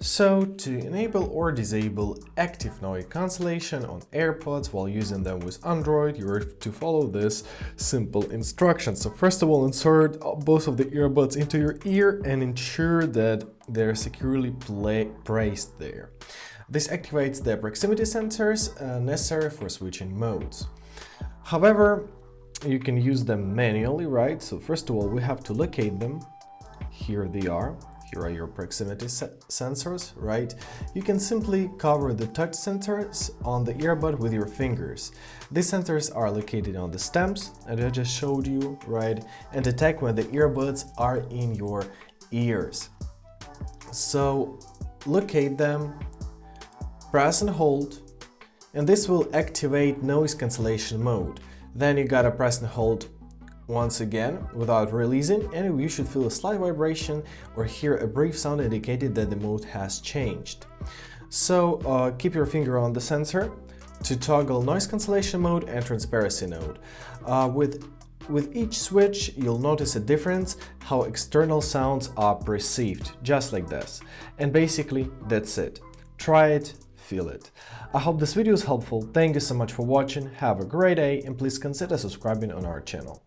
So, to enable or disable active noise cancellation on AirPods while using them with Android, you have to follow this simple instruction. So first of all, insert both of the earbuds into your ear and ensure that they're securely placed there. This activates the proximity sensors necessary for switching modes. However, you can use them manually, right? So first of all, we have to locate them. Here they are. Here are your proximity sensors, right? You can simply cover the touch sensors on the earbud with your fingers. These sensors are located on the stems, and I just showed you, right? And detect when the earbuds are in your ears. So locate them, press and hold, and this will activate noise cancellation mode. Then you gotta press and hold once again without releasing, and you should feel a slight vibration or hear a brief sound indicating that the mode has changed. So keep your finger on the sensor to toggle noise cancellation mode and transparency mode. With each switch, you'll notice a difference how external sounds are perceived, just like this. And basically, that's it. Try it, feel it. I hope this video is helpful. Thank you so much for watching. Have a great day, and please consider subscribing on our channel.